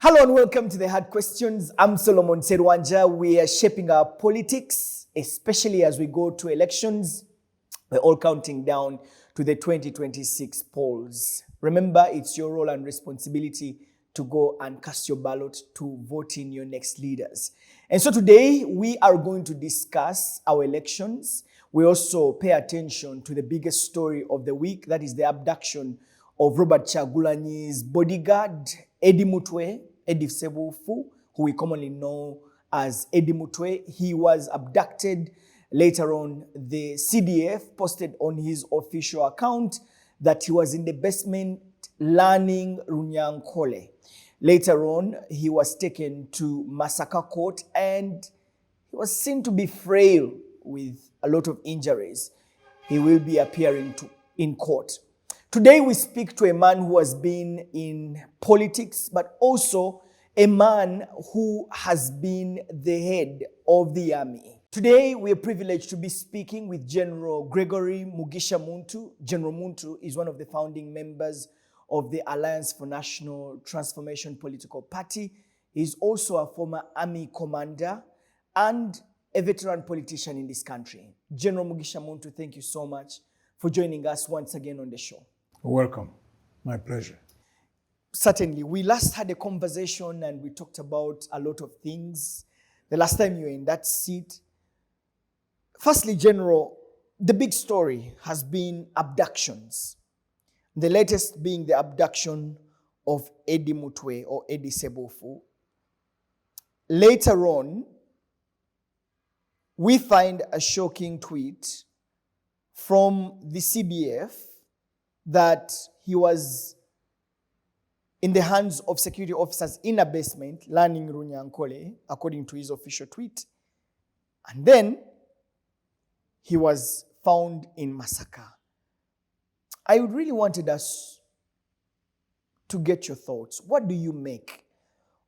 Hello and welcome to the Hard Questions. I'm Solomon Serwanja. We are shaping our politics, especially as we go to elections. We're all counting down to the 2026 polls. Remember, it's your role and responsibility to go and cast your ballot to vote in your next leaders. And so today we are going to discuss our elections. We also pay attention to the biggest story of the week, that is the abduction of Robert Chagulanyi's bodyguard, Eddie Mutwe, Eddie Sebufu, who we commonly know as Eddie Mutwe. He was abducted. Later on, the CDF posted on his official account that he was in the basement learning Runyankole. Later on, he was taken to Massacre Court and he was seen to be frail with a lot of injuries. He will be appearing in court. Today we speak to a man who has been in politics, but also a man who has been the head of the army. Today we are privileged to be speaking with General Gregory Mugisha Muntu. General Muntu is one of the founding members of the Alliance for National Transformation political party. He is also a former army commander and a veteran politician in this country. General Mugisha Muntu, thank you so much for joining us once again on the show. Welcome. My pleasure. Certainly. We last had a conversation and we talked about a lot of things. The last time you were in that seat. Firstly, General, the big story has been abductions. The latest being the abduction of Eddie Mutwe or Eddie Sebufu. Later on, we find a shocking tweet from the CBF that he was in the hands of security officers in a basement learning Runyankole, according to his official tweet. And then he was found in Massacre. I really wanted us to get your thoughts. What do you make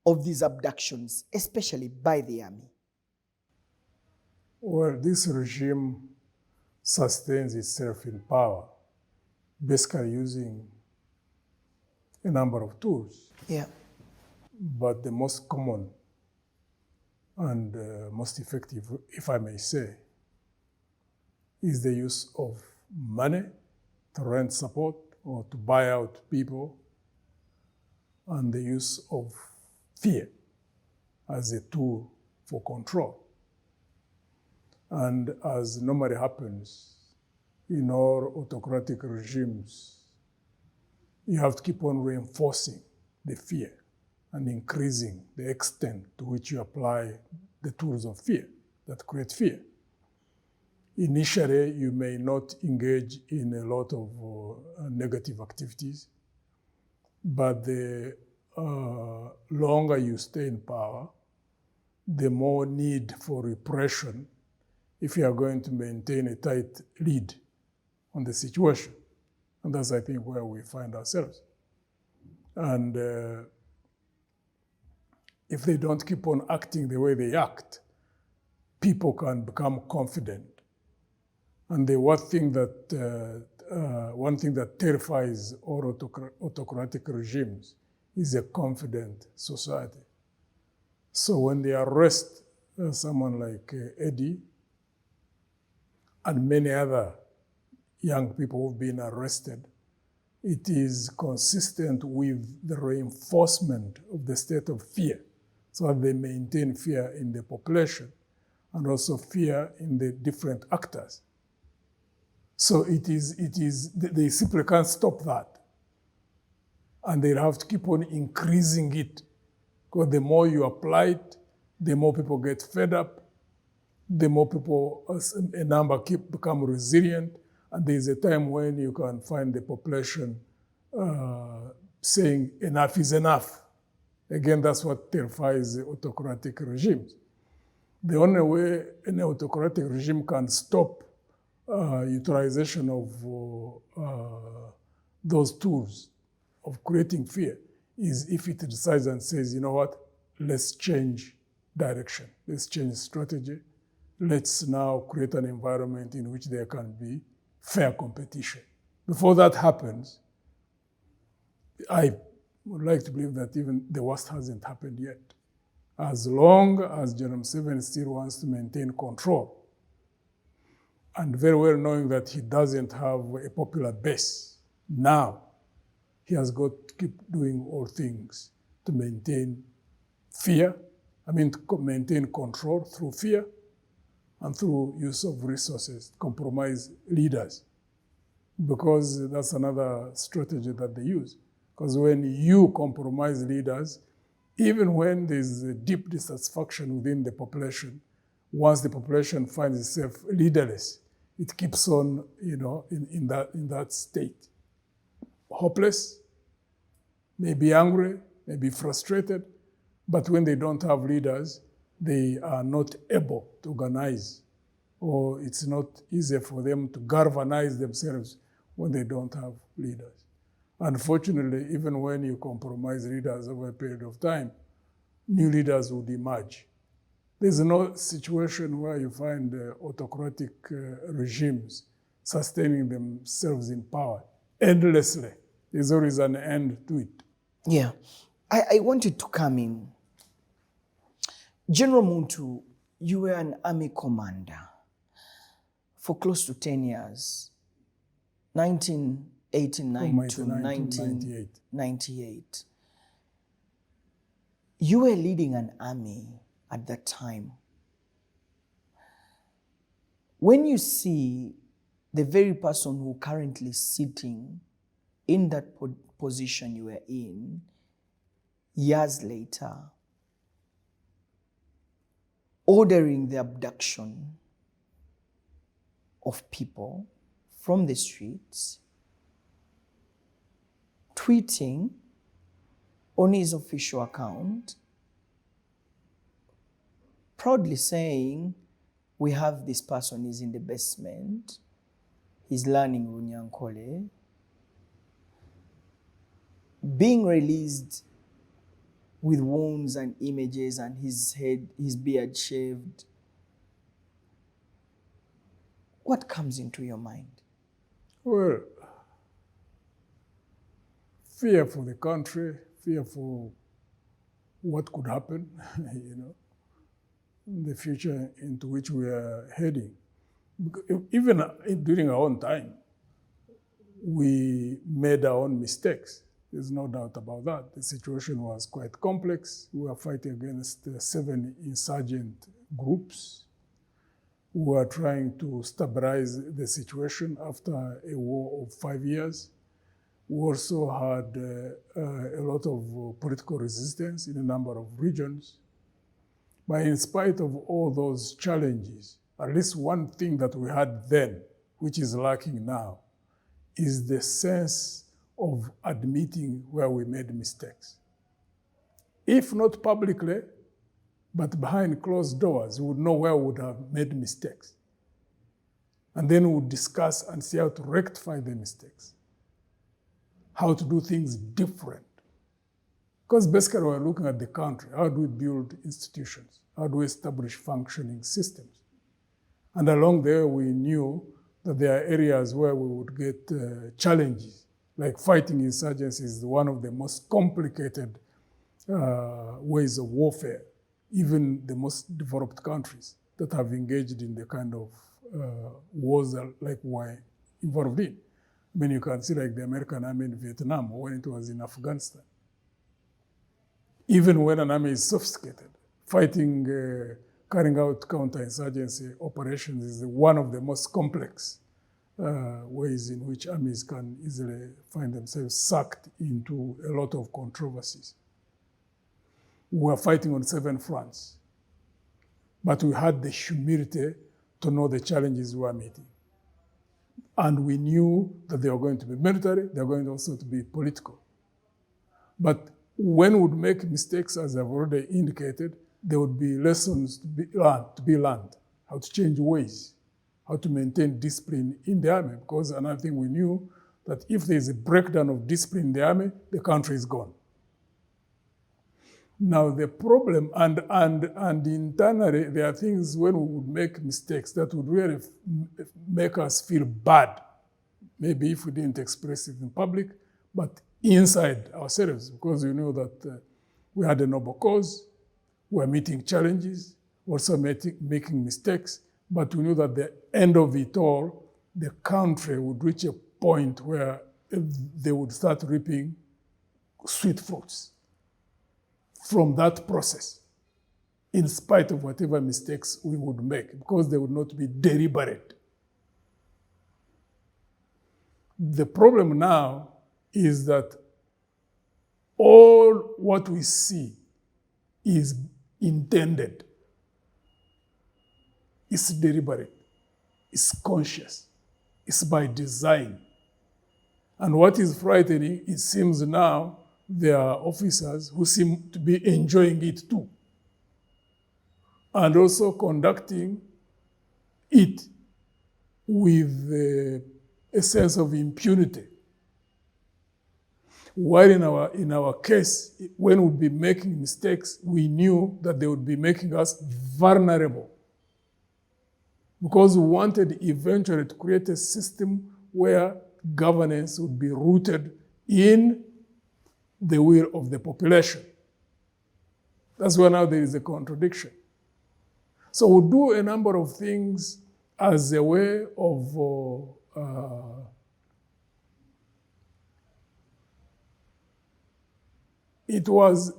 of these abductions, especially by the army? Well, this regime sustains itself in power, basically using a number of tools. Yeah. But the most common and most effective, if I may say, is the use of money to rent support or to buy out people, and the use of fear as a tool for control. And as normally happens in all autocratic regimes, you have to keep on reinforcing the fear and increasing the extent to which you apply the tools of fear that create fear. Initially, you may not engage in a lot of negative activities, but the longer you stay in power, the more need for repression if you are going to maintain a tight lead on the situation. And that's, I think, where we find ourselves. And if they don't keep on acting the way they act, people can become confident. And the one thing that terrifies all autocratic regimes is a confident society. So when they arrest someone like Eddie and many other young people who've been arrested, it is consistent with the reinforcement of the state of fear, so that they maintain fear in the population and also fear in the different actors. So they simply can't stop that. And they have to keep on increasing it, because the more you apply it, the more people get fed up, the more people, a number become resilient, and there's a time when you can find the population saying enough is enough. Again, that's what terrifies autocratic regimes. The only way an autocratic regime can stop utilization of those tools of creating fear is if it decides and says, you know what, let's change direction, let's change strategy, let's now create an environment in which there can be fair competition. Before that happens, I would like to believe that even the worst hasn't happened yet. As long as Gen Museveni still wants to maintain control, and very well knowing that he doesn't have a popular base, now he has got to keep doing all things to maintain to maintain control through fear and through use of resources, compromise leaders. Because that's another strategy that they use. Because when you compromise leaders, even when there's a deep dissatisfaction within the population, once the population finds itself leaderless, it keeps on, in that state. Hopeless, maybe angry, maybe frustrated, but when they don't have leaders, they are not able to organize, or it's not easy for them to galvanize themselves when they don't have leaders. Unfortunately, even when you compromise leaders over a period of time, new leaders would emerge. There's no situation where you find autocratic regimes sustaining themselves in power endlessly. There's always an end to it. Yeah. I wanted to come in. General Muntu, you were an army commander for close to 10 years, 1989 to 1998. You were leading an army at that time. When you see the very person who currently sitting in that position you were in, years later, ordering the abduction of people from the streets, tweeting on his official account, proudly saying, we have this person, he's in the basement, he's learning Runyankole, being released with wounds and images and his head, his beard shaved. What comes into your mind? Well, fear for the country, fear for what could happen, the future into which we are heading. Even during our own time, we made our own mistakes. There's no doubt about that. The situation was quite complex. We were fighting against 7 insurgent groups who were trying to stabilize the situation after a war of 5 years. We also had a lot of political resistance in a number of regions. But in spite of all those challenges, at least one thing that we had then, which is lacking now, is the sense of admitting where we made mistakes. If not publicly, but behind closed doors, we would know where we would have made mistakes. And then we would discuss and see how to rectify the mistakes, how to do things different. Because basically we're looking at the country. How do we build institutions? How do we establish functioning systems? And along there, we knew that there are areas where we would get challenges, like fighting insurgency is one of the most complicated ways of warfare. Even the most developed countries that have engaged in the kind of wars that like we're involved in. I mean, you can see like the American army in Vietnam or when it was in Afghanistan. Even when an army is sophisticated, fighting, carrying out counterinsurgency operations is one of the most complex ways in which armies can easily find themselves sucked into a lot of controversies. We were fighting on 7 fronts, but we had the humility to know the challenges we were meeting. And we knew that they were going to be military, they were going also to be political. But when we would make mistakes, as I've already indicated, there would be lessons to be learned, how to change ways, how to maintain discipline in the army, because another thing we knew that if there's a breakdown of discipline in the army, the country is gone. Now the problem, and internally, there are things when we would make mistakes that would really make us feel bad. Maybe if we didn't express it in public, but inside ourselves, because we knew that we had a noble cause, we were meeting challenges, also making mistakes, but we knew that the end of it all, the country would reach a point where they would start reaping sweet fruits from that process, in spite of whatever mistakes we would make, because they would not be deliberate. The problem now is that all what we see is intended, it's deliberate, it's conscious, it's by design. And what is frightening, it seems now there are officers who seem to be enjoying it too, and also conducting it with a sense of impunity. While in our case, when we'd be making mistakes, we knew that they would be making us vulnerable, because we wanted eventually to create a system where governance would be rooted in the will of the population. That's why now there is a contradiction. So we'll do a number of things as a way of it was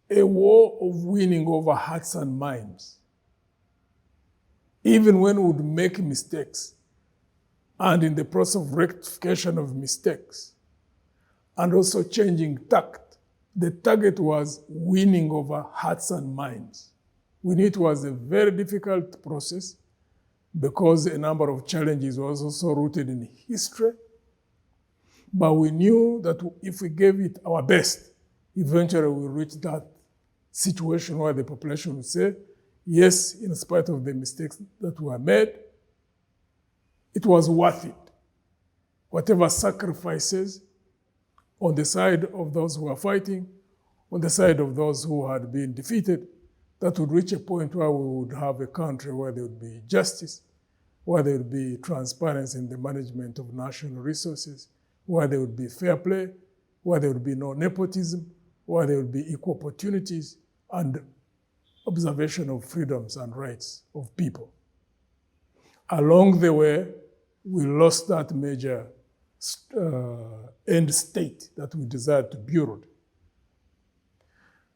a war of winning over hearts and minds. Even when we would make mistakes, and in the process of rectification of mistakes, and also changing tact, the target was winning over hearts and minds. We knew it was a very difficult process because a number of challenges was also rooted in history. But we knew that if we gave it our best, eventually we'll reach that situation where the population would say, yes, in spite of the mistakes that were made, it was worth it. Whatever sacrifices on the side of those who were fighting, on the side of those who had been defeated, that would reach a point where we would have a country where there would be justice, where there would be transparency in the management of national resources, where there would be fair play, where there would be no nepotism, where there would be equal opportunities and observation of freedoms and rights of people. Along the way, we lost that major end state that we desired to build.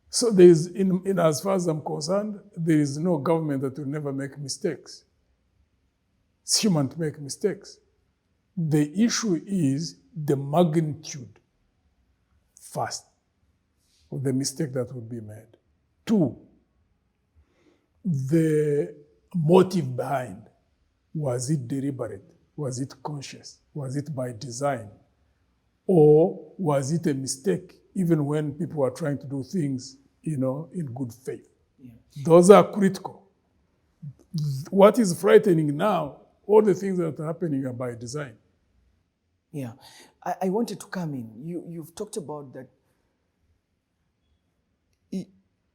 So there is, in as far as I'm concerned, there is no government that will never make mistakes. It's human to make mistakes. The issue is the magnitude, first, of the mistake that would be made. Two, the motive behind. Was it deliberate? Was it conscious? Was it by design? Or was it a mistake, even when people were trying to do things, in good faith? Yeah. Those are critical. What is frightening now, all the things that are happening are by design. Yeah, I wanted to come in. You've talked about that.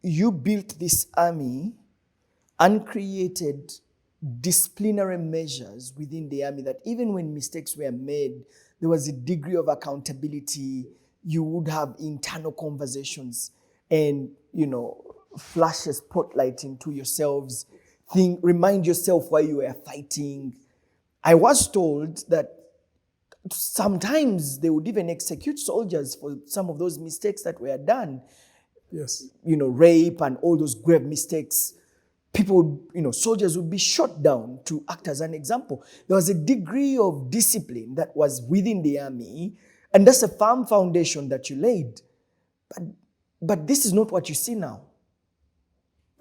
You built this army and created disciplinary measures within the army that even when mistakes were made, there was a degree of accountability. You would have internal conversations and, flash a spotlight into yourselves. Remind yourself why you were fighting. I was told that sometimes they would even execute soldiers for some of those mistakes that were done. Yes. Rape and all those grave mistakes. People, soldiers would be shot down to act as an example. There was a degree of discipline that was within the army, and that's a firm foundation that you laid. But this is not what you see now.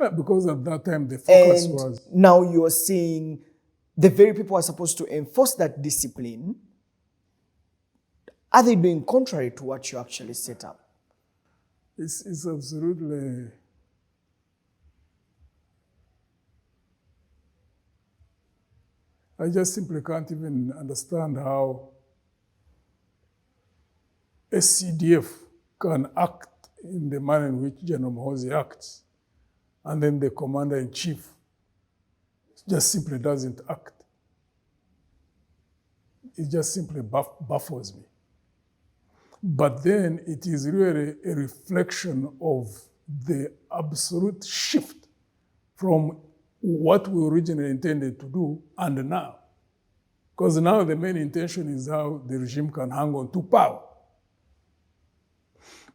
Yeah, because at that time the focus was... Now you're seeing the very people who are supposed to enforce that discipline, are they doing contrary to what you actually set up? It's absolutely... I just simply can't even understand how a CDF can act in the manner in which Gen Muhoozi acts, and then the commander-in-chief just simply doesn't act. It just simply baffles me. But then it is really a reflection of the absolute shift from what we originally intended to do and now. Because now the main intention is how the regime can hang on to power.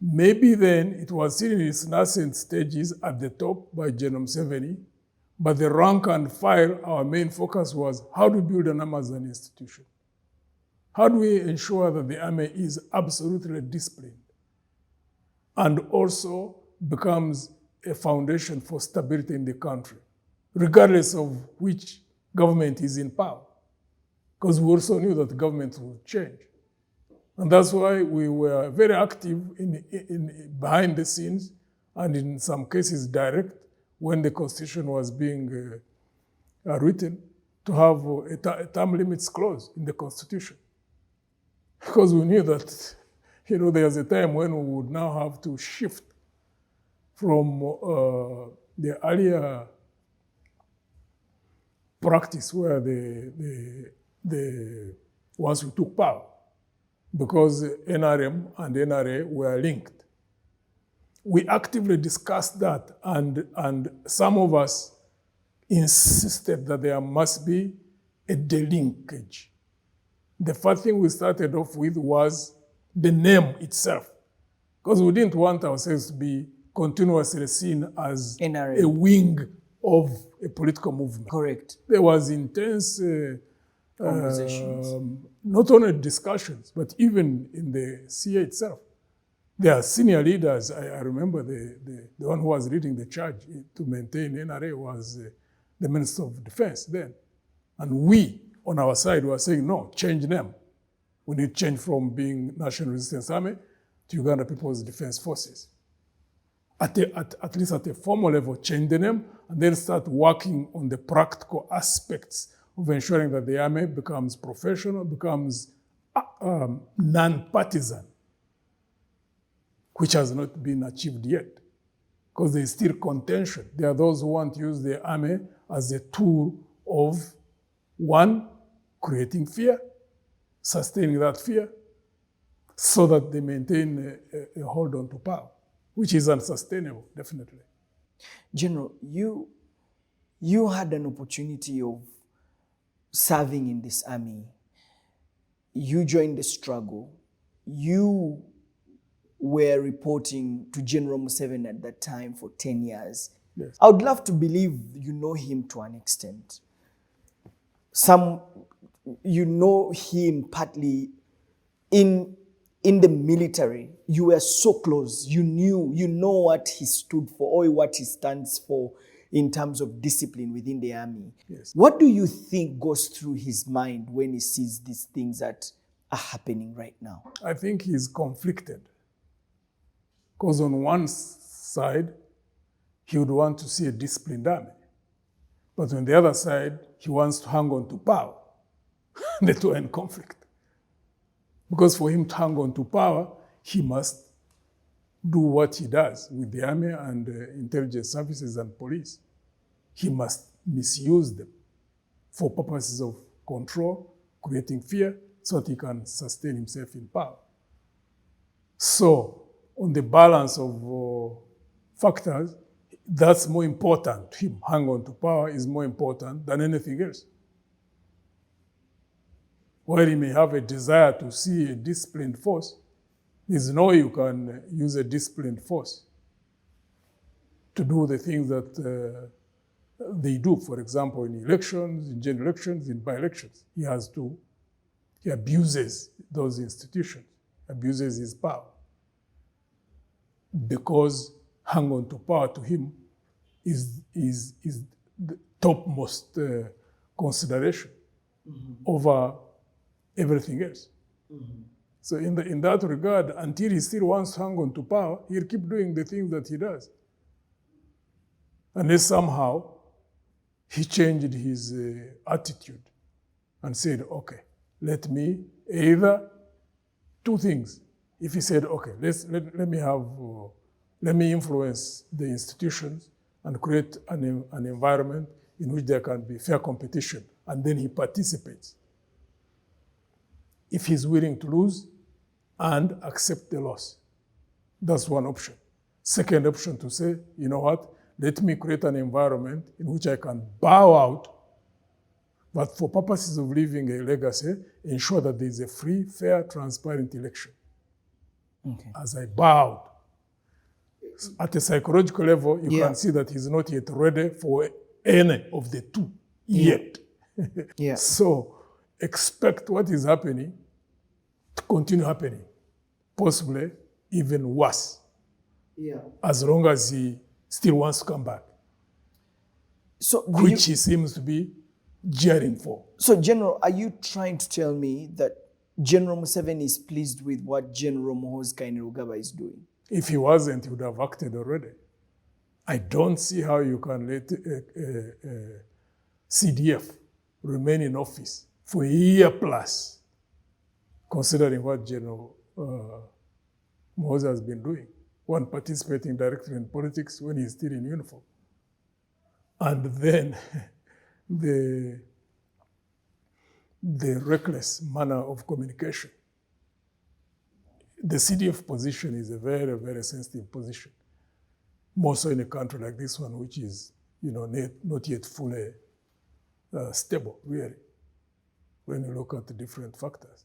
Maybe then it was still in its nascent stages at the top by Gen Muhoozi, but the rank and file, our main focus was how to build an army as an institution. How do we ensure that the army is absolutely disciplined and also becomes a foundation for stability in the country, regardless of which government is in power? Because we also knew that the government would change. And that's why we were very active in behind the scenes and in some cases direct when the constitution was being written to have a term limits clause in the constitution. Because we knew that, there's a time when we would now have to shift from the earlier practice where once we took power, because NRM and NRA were linked. We actively discussed that, and some of us insisted that there must be a delinkage. The first thing we started off with was the name itself, because we didn't want ourselves to be continuously seen as NRA. A wing of a political movement. Correct. There was intense conversations. Not only discussions, but even in the CA itself. There are senior leaders. I remember the one who was leading the charge to maintain NRA was the Minister of Defense then. And we, on our side, were saying, no, change name. We need change from being National Resistance Army to Uganda People's Defense Forces. At least at a formal level, change the name, and then start working on the practical aspects of ensuring that the army becomes professional, becomes non-partisan, which has not been achieved yet, because there is still contention. There are those who want to use the army as a tool of, one, creating fear, sustaining that fear, so that they maintain a hold on to power, which is unsustainable, definitely. General, you had an opportunity of serving in this army. You joined the struggle. You were reporting to General Museveni at that time for 10 years. Yes. I would love to believe you know him to an extent. You know him partly in the military. You were so close. You know what he stood for or what he stands for in terms of discipline within the army. Yes. What do you think goes through his mind when he sees these things that are happening right now? I think he's conflicted. Because on one side, he would want to see a disciplined army. But on the other side, he wants to hang on to power. The two are in conflict. Because for him to hang on to power, he must do what he does with the army and intelligence services and police. He must misuse them for purposes of control, creating fear, so that he can sustain himself in power. So, on the balance of factors, that's more important. Him hang on to power is more important than anything else. While he may have a desire to see a disciplined force, there's no way you can use a disciplined force to do the things that they do. For example, in elections, in general elections, in by-elections. He abuses those institutions, abuses his power. Because hang on to power to him is the topmost consideration over everything else. So in that regard, until he still wants to hang on to power, he'll keep doing the things that he does. Unless somehow he changed his attitude and said, okay, let me either two things. If he said, okay, let me influence the institutions and create an environment in which there can be fair competition, and then he participates. If he's willing to lose, and accept the loss. That's one option. Second option, to say, you know what, let me create an environment in which I can bow out, but for purposes of leaving a legacy, ensure that there is a free, fair, transparent election. Okay. As I bow out, at a psychological level, you Yeah. can see that he's not yet ready for any of the two yet. Yeah. So expect what is happening to continue happening, possibly even worse, Yeah. as long as he still wants to come back, So, which he seems to be jeering for. so General, are you trying to tell me that General Museveni is pleased with what General Muhoozi Kainerugaba is doing? If he wasn't, he would have acted already. I don't see how you can let a CDF remain in office for a year plus, considering what General Muhoozi has been doing. One, participating directly in politics when he's still in uniform. And then the reckless manner of communication. The CDF position is a very, very sensitive position, more so in a country like this one, which is, not yet fully stable, really, when you look at the different factors.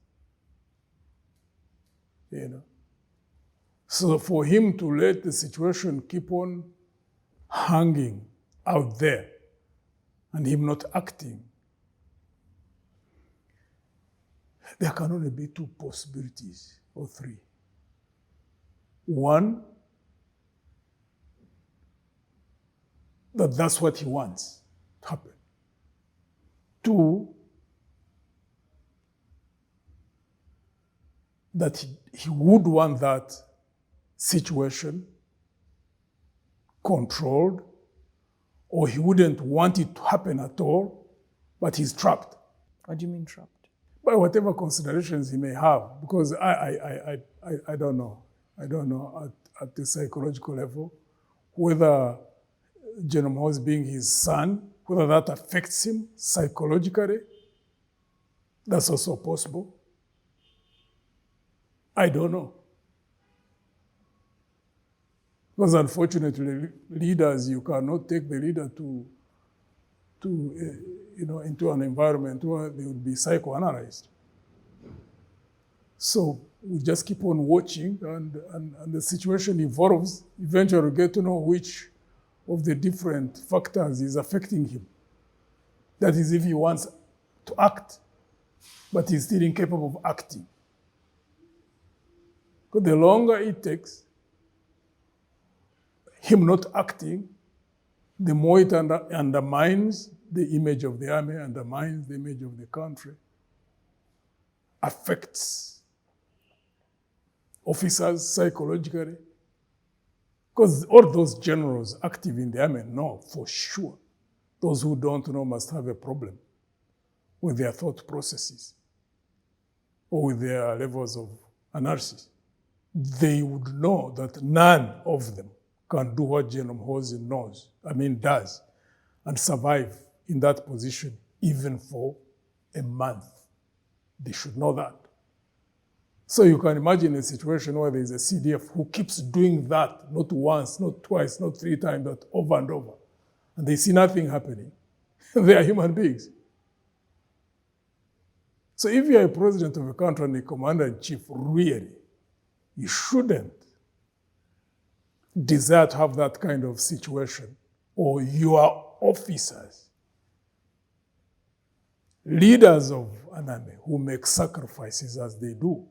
So for him to let the situation keep on hanging out there and him not acting, there can only be two possibilities or three. One, that's what he wants to happen. Two, that he would want that situation controlled, or he wouldn't want it to happen at all, but he's trapped. What do you mean trapped? By whatever considerations he may have, because I don't know. I don't know at the psychological level whether Gen Muhoozi being his son, whether that affects him psychologically. That's also possible. I don't know. Because unfortunately, leaders, you cannot take the leader into an environment where they would be psychoanalyzed. So we just keep on watching, and the situation evolves. Eventually, we get to know which of the different factors is affecting him. That is, if he wants to act, but he's still incapable of acting. Because the longer it takes, him not acting, the more it undermines the image of the army, undermines the image of the country, affects officers psychologically. Because all those generals active in the army know for sure. Those who don't know must have a problem with their thought processes or with their levels of analysis. They would know that none of them can do what Gen Muhoozi does, and survive in that position even for a month. They should know that. So you can imagine a situation where there is a CDF who keeps doing that, not once, not twice, not three times, but over and over, and they see nothing happening. They are human beings. So if you're a president of a country and a commander-in-chief, really, you shouldn't desire to have that kind of situation, or your officers, leaders of an army who make sacrifices as they do,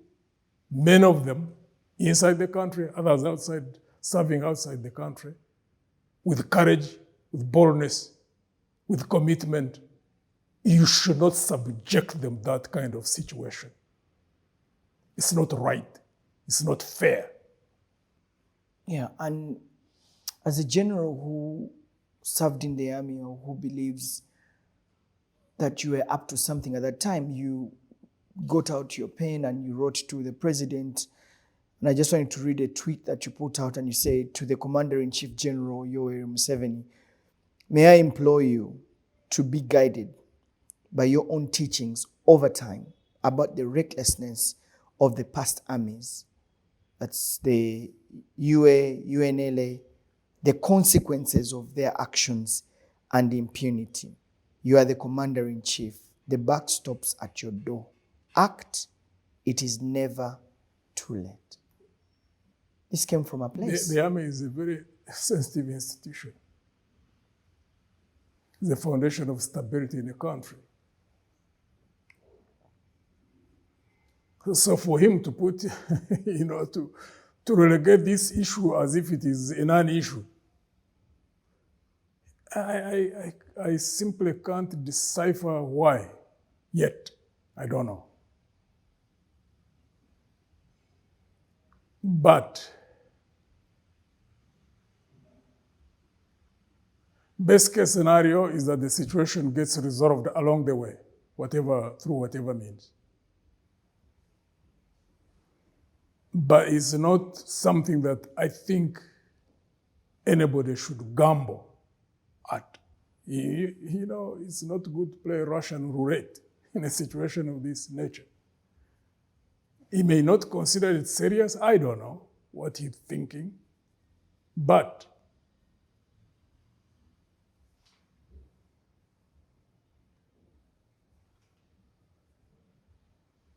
many of them inside the country, others outside, serving outside the country, with courage, with boldness, with commitment. You should not subject them to that kind of situation. It's not right. It's not fair. Yeah, and as a general who served in the army or who believes that you were up to something at that time, you got out your pen and you wrote to the president. And I just wanted to read a tweet that you put out, and you said, to the Commander-in-Chief General Yoweri Museveni, may I implore you to be guided by your own teachings over time about the recklessness of the past armies, that's the UA, UNLA, the consequences of their actions and impunity. You are the commander-in-chief. The buck stops at your door. Act. It is never too late. This came from a place. The army is a very sensitive institution. It's the foundation of stability in a country. So for him to put, to relegate this issue as if it is a non-issue, I simply can't decipher why yet. I don't know. But best case scenario is that the situation gets resolved along the way, through whatever means. But it's not something that I think anybody should gamble at. It's not good to play Russian roulette in a situation of this nature. He may not consider it serious. I don't know what he's thinking. But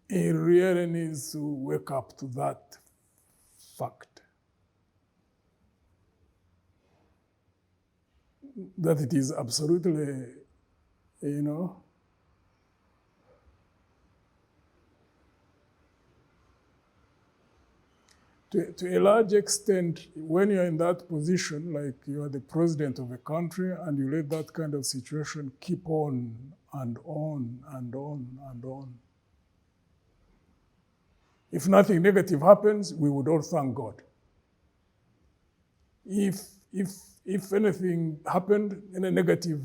he really needs to wake up to that fact. That it is absolutely, to a large extent, when you're in that position, like you are the president of a country and you let that kind of situation keep on and on and on and on. If nothing negative happens, we would all thank God. If anything happened in a negative,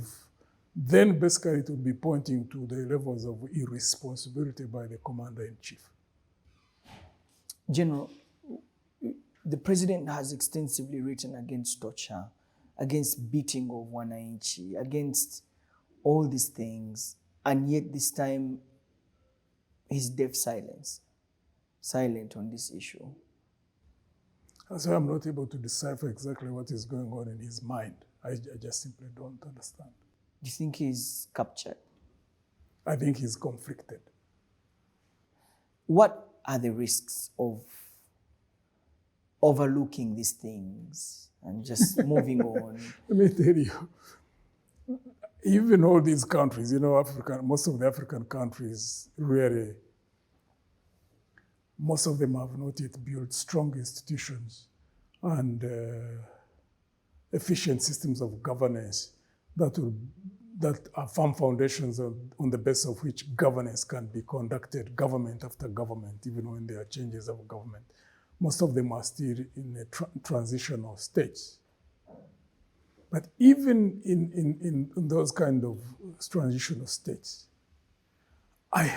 then basically it would be pointing to the levels of irresponsibility by the commander-in-chief. General, the president has extensively written against torture, against beating of wananchi, against all these things, and yet this time he's deaf silent on this issue. So I'm not able to decipher exactly what is going on in his mind. I just simply don't understand. Do you think he's captured? I think he's conflicted. What are the risks of overlooking these things and just moving on? Let me tell you, even all these countries, most of the African countries really, most of them have not yet built strong institutions and efficient systems of governance that are firm foundations on the basis of which governance can be conducted, government after government, even when there are changes of government. Most of them are still in a transitional states. But even in those kind of transitional states, I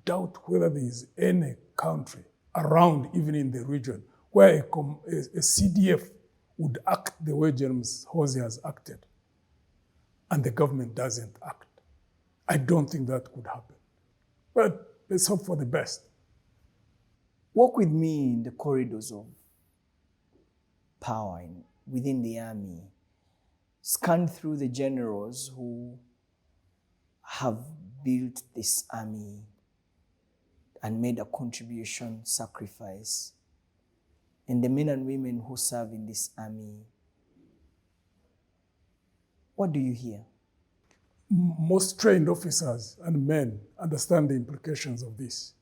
doubt whether there is any country around, even in the region, where a CDF would act the way Gen Muhoozi has acted, and the government doesn't act. I don't think that could happen. But let's hope for the best. Walk with me in the corridors of power within the army. Scan through the generals who have built this army and made a contribution, sacrifice, and the men and women who serve in this army. What do you hear? Most trained officers and men understand the implications of this.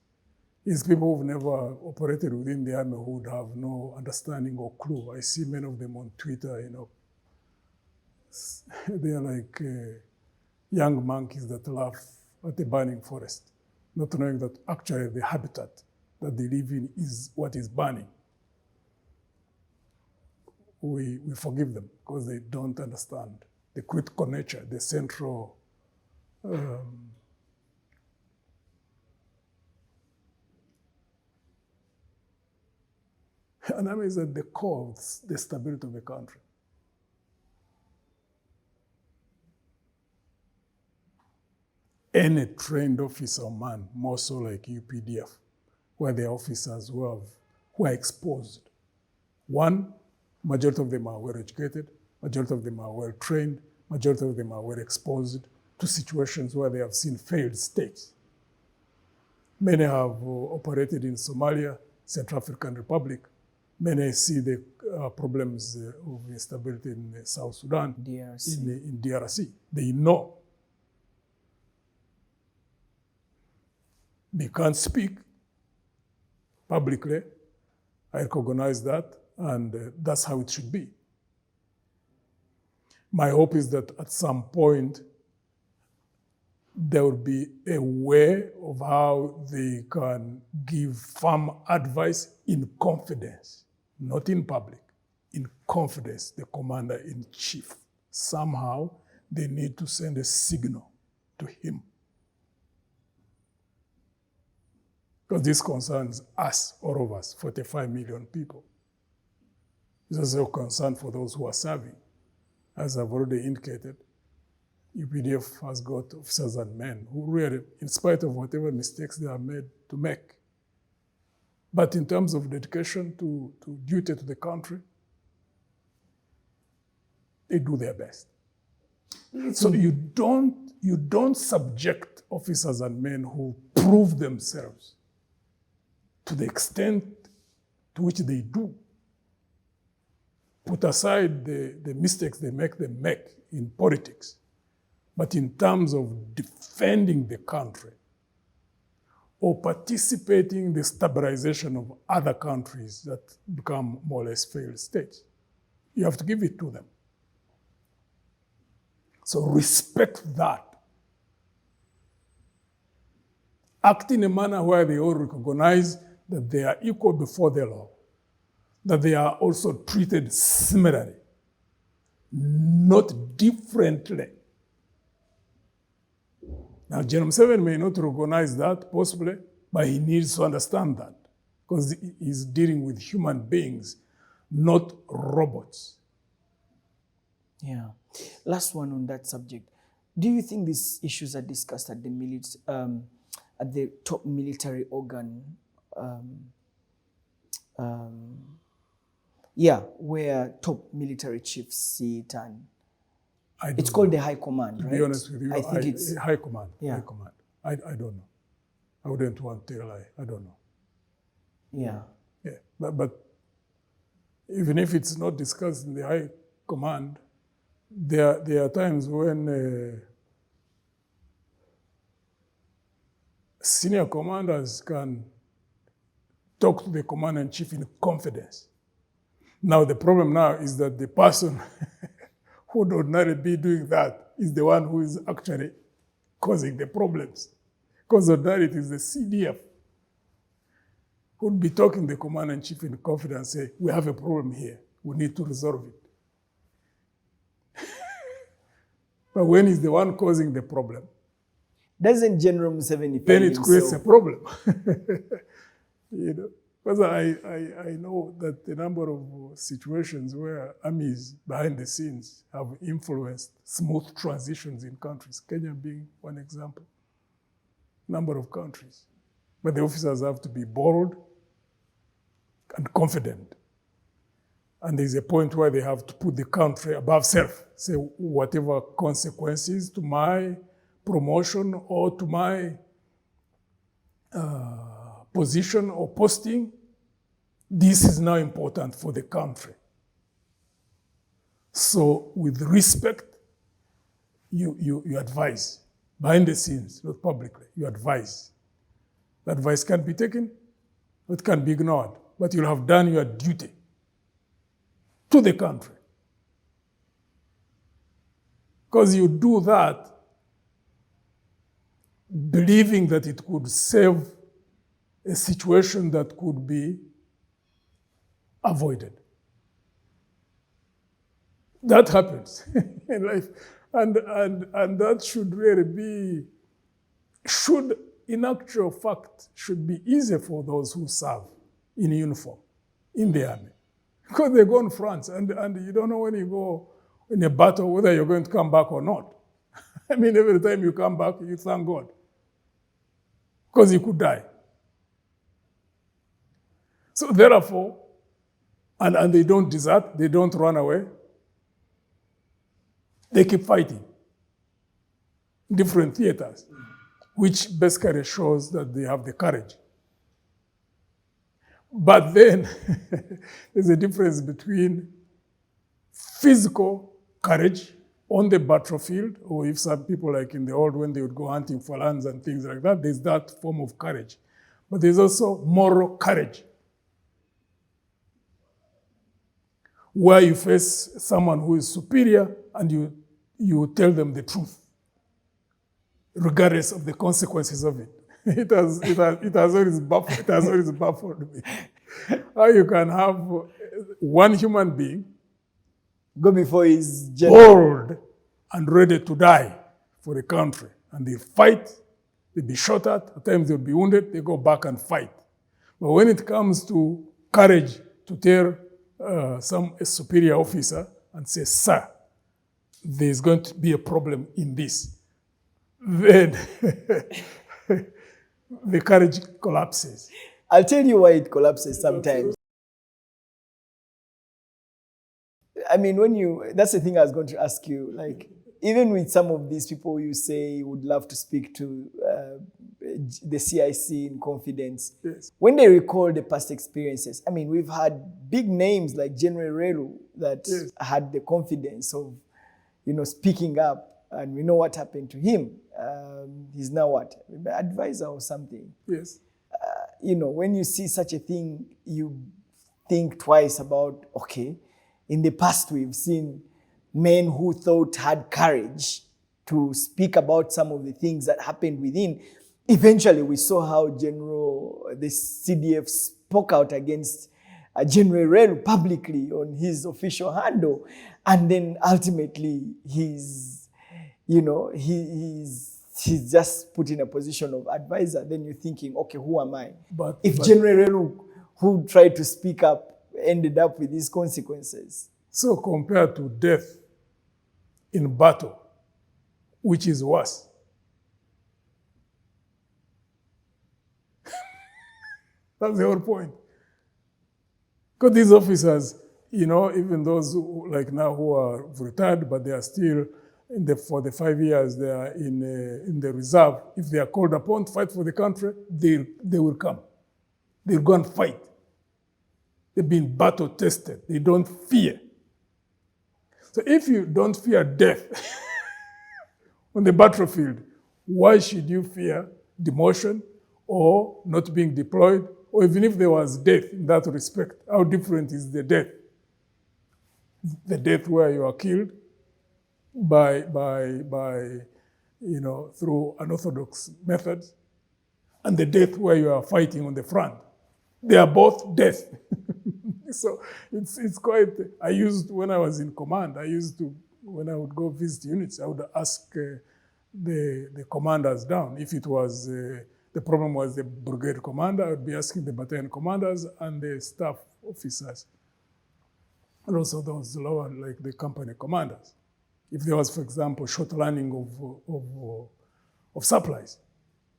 It's people who've never operated within the army who would have no understanding or clue. I see many of them on Twitter, They're like young monkeys that laugh at the burning forest, not knowing that actually the habitat that they live in is what is burning. We forgive them because they don't understand the critical nature, the central an army is at the core of the stability of the country. Any trained officer or man, more so like UPDF, where there are officers who are exposed. One, majority of them are well educated, majority of them are well trained, majority of them are well exposed to situations where they have seen failed states. Many have operated in Somalia, Central African Republic. Many see the problems of instability in South Sudan, DRC. In DRC. They know. They can't speak publicly. I recognize that, and that's how it should be. My hope is that at some point, there will be a way of how they can give firm advice in confidence, not in public, in confidence, the commander-in-chief. Somehow, they need to send a signal to him. Because this concerns us, all of us, 45 million people. This is a concern for those who are serving. As I've already indicated, UPDF has got officers and men who really, in spite of whatever mistakes they are made to make, but in terms of dedication to duty to the country, they do their best. So you don't subject officers and men who prove themselves to the extent to which they do. Put aside the mistakes they make in politics. But in terms of defending the country or participating in the stabilization of other countries that become more or less failed states, you have to give it to them. So respect that. Act in a manner where they all recognize that they are equal before the law, that they are also treated similarly, not differently. Now, Gen Muhoozi may not recognize that, possibly, but he needs to understand that, because he's dealing with human beings, not robots. Yeah. Last one on that subject. Do you think these issues are discussed at the top military organ? Where top military chiefs sit, and it's called the High Command, right? To be honest with you, I think it's High Command. Yeah. High Command. I don't know. I wouldn't want to tell a lie. I don't know. Yeah. Yeah. But even if it's not discussed in the High Command, there are times when senior commanders can talk to the commander-in-chief in confidence. Now, the problem now is that the person who would ordinarily be doing that is the one who is actually causing the problems. Because ordinarily it is the CDF who would be talking to the commander-in-chief in confidence, say, we have a problem here, we need to resolve it. But when he's the one causing the problem, doesn't General Museveni then it creates a problem. You know, because I know that a number of situations where armies behind the scenes have influenced smooth transitions in countries, Kenya being one example, number of countries. But the officers have to be bold and confident. And there's a point where they have to put the country above self, say whatever consequences to my promotion or to my position or posting, this is now important for the country. So with respect, you advise, behind the scenes, not publicly, you advise. The advice can be taken, it can be ignored, but you'll have done your duty to the country. Because you do that believing that it could save a situation that could be avoided. That happens in life. And that should really be, in actual fact, should be easy for those who serve in uniform, in the army. Because they go on fronts, and you don't know when you go in a battle whether you're going to come back or not. I mean, every time you come back, you thank God. Because you could die. So therefore, and they don't desert, they don't run away. They keep fighting. Different theaters, which basically shows that they have the courage. But then there's a difference between physical courage on the battlefield, or if some people like in the old when they would go hunting for lands and things like that, there's that form of courage. But there's also moral courage, where you face someone who is superior and you tell them the truth, regardless of the consequences of it. It has always baffled me. How you can have one human being go before his bold and ready to die for the country, and they fight, they be shot at times they'll be wounded, they go back and fight. But when it comes to courage to tell a superior officer and say, sir, there's going to be a problem in this, then the courage collapses. I'll tell you why it collapses sometimes. I mean, that's the thing I was going to ask you, like, even with some of these people you say you would love to speak to, the CIC in confidence, yes, when they recall the past experiences, I mean, we've had big names like Gen Muhoozi that yes, had the confidence of, speaking up, and we know what happened to him. He's now what? Advisor or something. yes. When you see such a thing, you think twice about, okay, in the past we've seen men who thought had courage to speak about some of the things that happened within. Eventually, we saw how the CDF spoke out against General Muhoozi publicly on his official handle. And then ultimately, he's just put in a position of advisor. Then you're thinking, okay, who am I? But General Muhoozi, who tried to speak up, ended up with these consequences. So compared to death in battle, which is worse? That's the whole point. Because these officers, even those who, like now who are retired, but they are still for the 5 years they are in the reserve. If they are called upon to fight for the country, they will come. They'll go and fight. They've been battle tested. They don't fear. So if you don't fear death on the battlefield, why should you fear demotion or not being deployed? Or even if there was death in that respect, how different is the death? The death where you are killed by through unorthodox methods, and the death where you are fighting on the front. They are both death. So it's quite, when I was in command, when I would go visit units, I would ask the commanders down. If it was, the problem was the brigade commander, I would be asking the battalion commanders and the staff officers. And also those lower, like the company commanders. If there was, for example, short landing of supplies,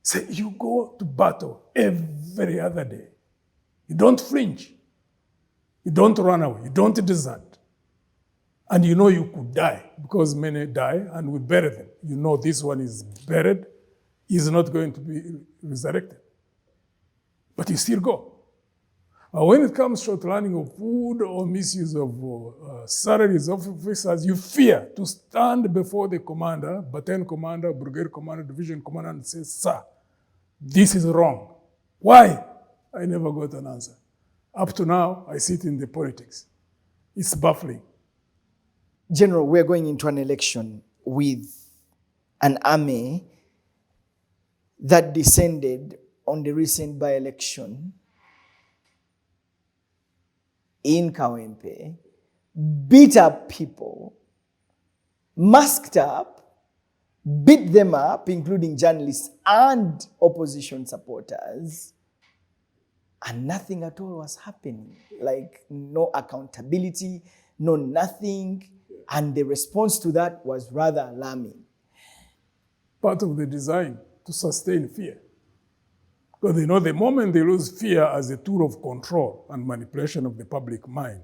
say you go to battle every other day. You don't flinch. You don't run away. You don't desert. And you could die, because many die and we bury them. This one is buried, is not going to be resurrected. But you still go. When it comes short landing of food or misuse of salaries of officers, you fear to stand before the commander, battalion commander, brigade commander, division commander, and say, sir, this is wrong. Why? I never got an answer. Up to now, I sit in the politics. It's baffling. General, we're going into an election with an army that descended on the recent by-election in Kawempe, beat up people, masked up, beat them up, including journalists and opposition supporters, and nothing at all was happening. Like, no accountability, no nothing. And the response to that was rather alarming. Part of the design to sustain fear. Because they know the moment they lose fear as a tool of control and manipulation of the public mind,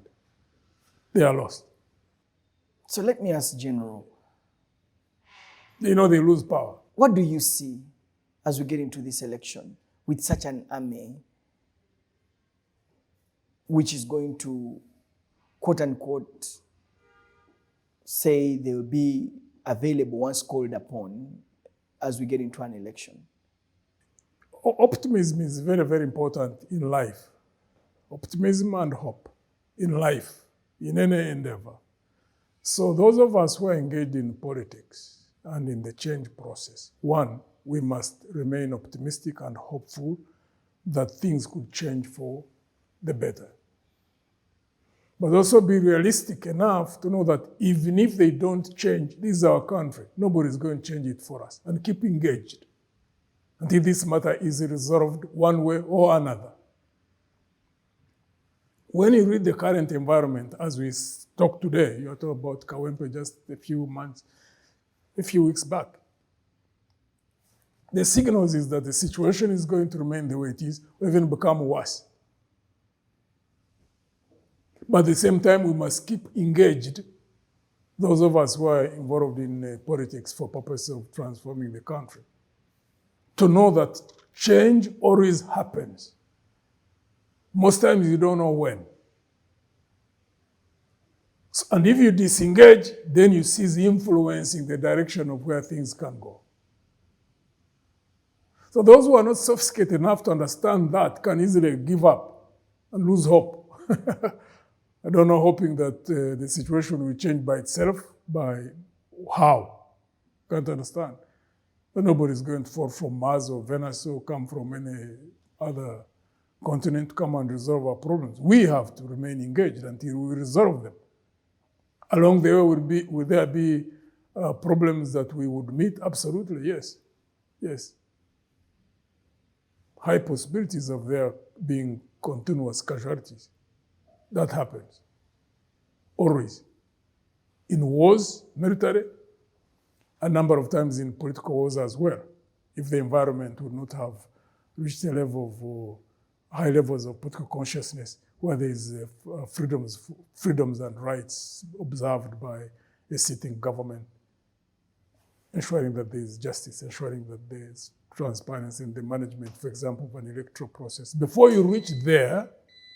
they are lost. So let me ask General, They know they lose power. what do you see as we get into this election with such an army which is going to, quote unquote, say they will be available once called upon as we get into an election? Optimism is very, very important in life. Optimism and hope in life, in any endeavor. So those of us who are engaged in politics and in the change process, one, we must remain optimistic and hopeful that things could change for the better. But also be realistic enough to know that even if they don't change, this is our country. Nobody's going to change it for us. And keep engaged until this matter is resolved one way or another. When you read the current environment, as we talk today, you are talking about Kawempe just a few weeks back. The signals is that the situation is going to remain the way it is, or even become worse. But at the same time, we must keep engaged, those of us who are involved in politics for purpose of transforming the country, to know that change always happens. Most times you don't know when. And if you disengage, then you cease influencing the direction of where things can go. So those who are not sophisticated enough to understand that can easily give up and lose hope. I don't know, hoping that the situation will change by itself. By how? Can't understand. But nobody's going to fall from Mars or Venus or come from any other continent to come and resolve our problems. We have to remain engaged until we resolve them. Along the way, will there be problems that we would meet? Absolutely, yes. Yes. High possibilities of there being continuous casualties. That happens. Always. In wars, military, a number of times in political wars as well, if the environment would not have reached a level of high levels of political consciousness where there is freedoms and rights observed by a sitting government, ensuring that there is justice, ensuring that there is transparency in the management, for example, of an electoral process. Before you reach there,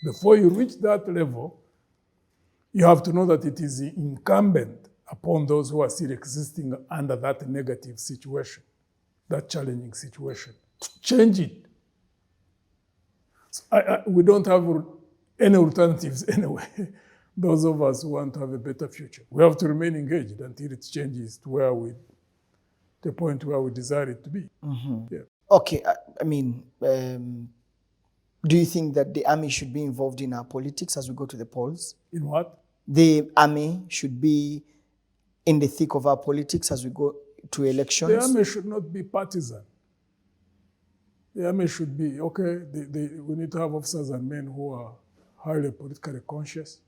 before you reach that level, you have to know that it is incumbent upon those who are still existing under that negative situation, that challenging situation, to change it. So we don't have any alternatives anyway. Those of us who want to have a better future, we have to remain engaged until it changes to the point where we desire it to be. Mm-hmm. Yeah. Okay, I mean, do you think that the army should be involved in our politics as we go to the polls? In what? The army should be in the thick of our politics as we go to elections? The army should not be partisan. The army should be, okay, we need to have officers and men who are highly politically conscious,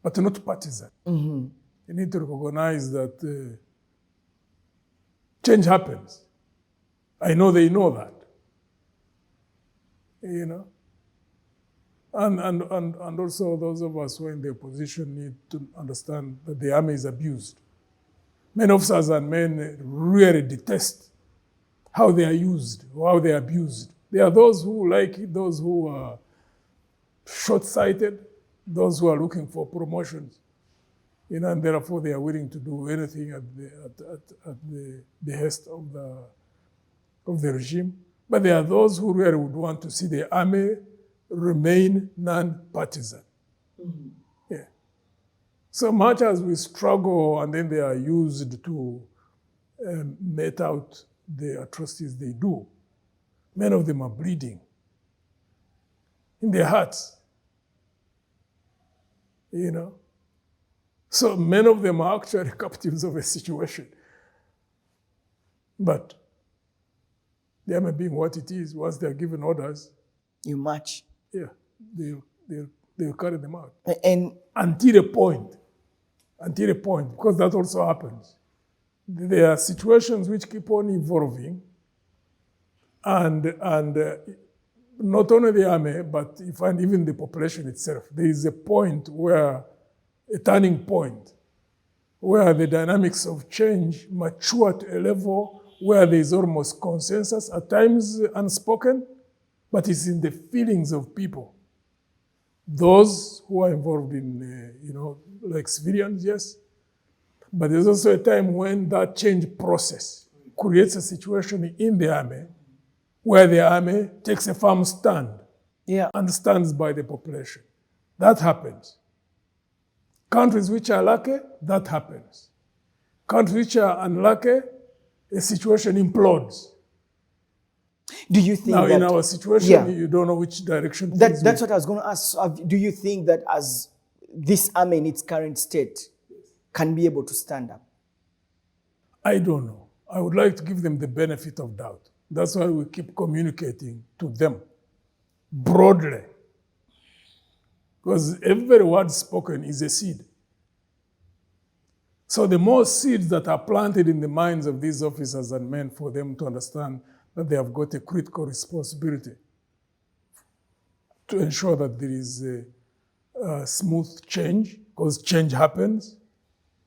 but not partisan. Mm-hmm. You need to recognize that change happens. I know they know that. You know? And also those of us who are in the opposition need to understand that the army is abused. Many officers and men really detest how they are used, or how they are abused. There are those who like it, those who are short-sighted, those who are looking for promotions. You know, and therefore they are willing to do anything at the behest of the regime. But there are those who really would want to see the army remain non-partisan. Mm-hmm. Yeah. So much as we struggle and then they are used to met out the atrocities they do, many of them are bleeding in their hearts. You know? So many of them are actually captives of a situation. But the army being what it is, once they are given orders, you march. Yeah, they'll carry them out. And until a point, because that also happens. There are situations which keep on evolving, and not only the army, but you find even the population itself. There is a point where, a turning point, where the dynamics of change mature to a level where there is almost consensus, at times unspoken, but it's in the feelings of people. Those who are involved in, like civilians, yes. But there's also a time when that change process creates a situation in the army where the army takes a firm stand and stands by the population. That happens. Countries which are lucky, that happens. Countries which are unlucky, a situation implodes. Do you think now, that, in our situation, you don't know which direction that's what I was going to ask. Do you think that as this army in its current state can be able to stand up? I don't know. I would like to give them the benefit of doubt. That's why we keep communicating to them broadly. Because every word spoken is a seed. So the more seeds that are planted in the minds of these officers and men for them to understand that they have got a critical responsibility to ensure that there is a smooth change, because change happens,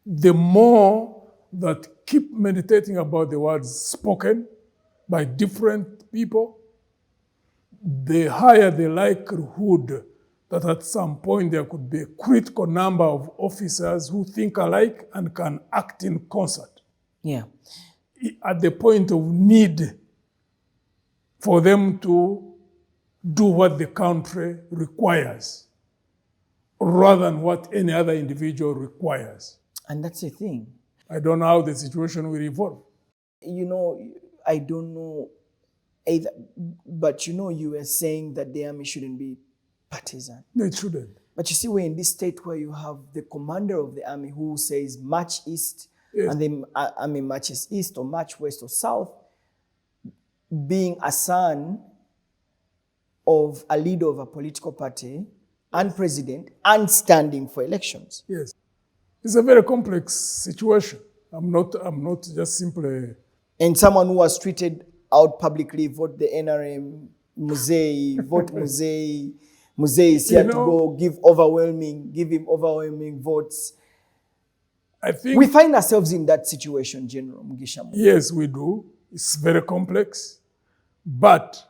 the more that keep meditating about the words spoken by different people, the higher the likelihood that at some point there could be a critical number of officers who think alike and can act in concert. Yeah. At the point of need for them to do what the country requires rather than what any other individual requires. And that's the thing. I don't know how the situation will evolve. I don't know either, but you were saying that the army shouldn't be partisan. No, it shouldn't. But you see, we're in this state where you have the commander of the army who says march east, and the army marches east or march west or south, being a son of a leader of a political party and president and standing for elections. Yes. It's a very complex situation. I'm not just simply... And someone who was tweeted out publicly, vote the NRM, Muhoozi, vote Muhoozi. Muhoozi is here to go give him overwhelming votes. I think we find ourselves in that situation, General Mugisha Muntu. Yes, we do. It's very complex. But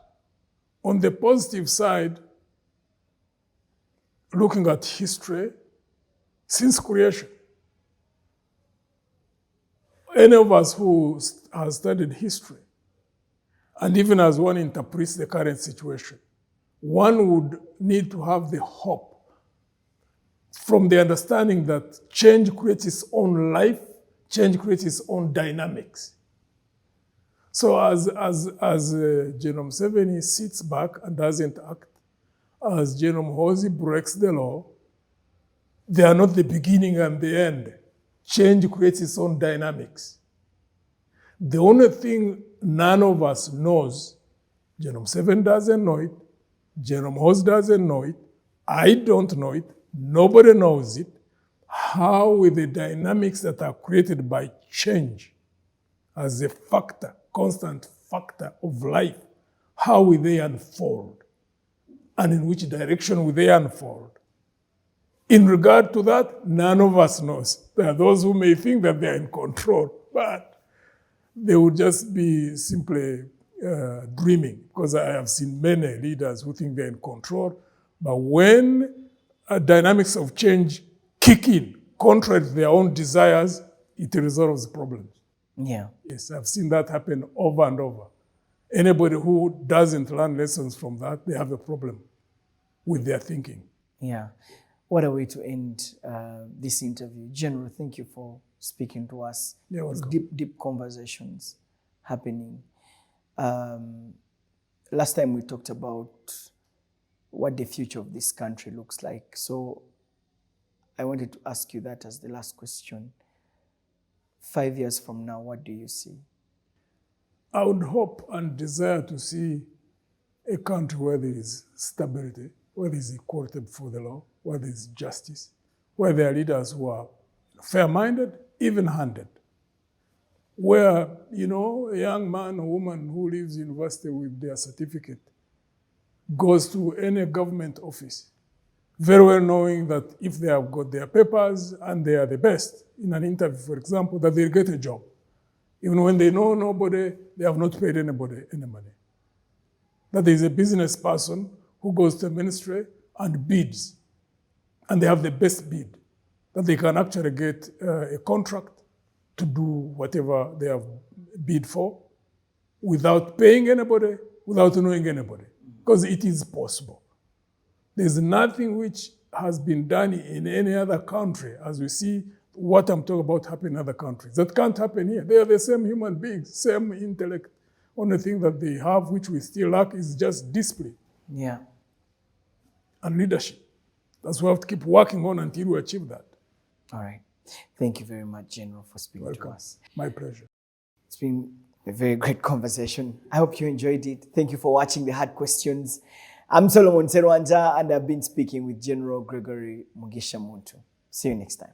on the positive side, looking at history, since creation, any of us who has studied history, and even as one interprets the current situation, one would need to have the hope from the understanding that change creates its own life, change creates its own dynamics. So as General Museveni sits back and doesn't act, as General Muhoozi breaks the law, they are not the beginning and the end. Change creates its own dynamics. The only thing none of us knows, General Museveni doesn't know it, General Muhoozi doesn't know it, I don't know it, nobody knows it, how with the dynamics that are created by change as a factor, constant factor of life, how will they unfold? And in which direction will they unfold? In regard to that, none of us knows. There are those who may think that they are in control, but they would just be simply dreaming, because I have seen many leaders who think they're in control. But when dynamics of change kick in, contrary to their own desires, it resolves problems. Yeah. Yes, I've seen that happen over and over. Anybody who doesn't learn lessons from that, they have a problem with their thinking. Yeah. What a way to end this interview. General, thank you for speaking to us. Yeah, deep conversations happening. Last time we talked about what the future of this country looks like. So I wanted to ask you that as the last question. 5 years from now, what do you see? I would hope and desire to see a country where there is stability, where there is equality before the law, where there is justice, where there are leaders who are fair-minded, even-handed, where, a young man or woman who leaves university with their certificate goes to any government office, very well knowing that if they have got their papers and they are the best in an interview, for example, that they'll get a job. Even when they know nobody, they have not paid anybody any money. That there is a business person who goes to the ministry and bids, and they have the best bid, that they can actually get a contract to do whatever they have bid for without paying anybody, without knowing anybody, because it is possible. There's nothing which has been done in any other country, as we see what I'm talking about happen in other countries. That can't happen here. They are the same human beings, same intellect. Only thing that they have, which we still lack, is just discipline. Yeah. And leadership. That's what we have to keep working on until we achieve that. All right. Thank you very much, General, for speaking Welcome. to us. My pleasure. It's been a very great conversation. I hope you enjoyed it. Thank you for watching The Hard Questions. I'm Solomon Serwanja, and I've been speaking with General Gregory Mugisha Muntu. See you next time.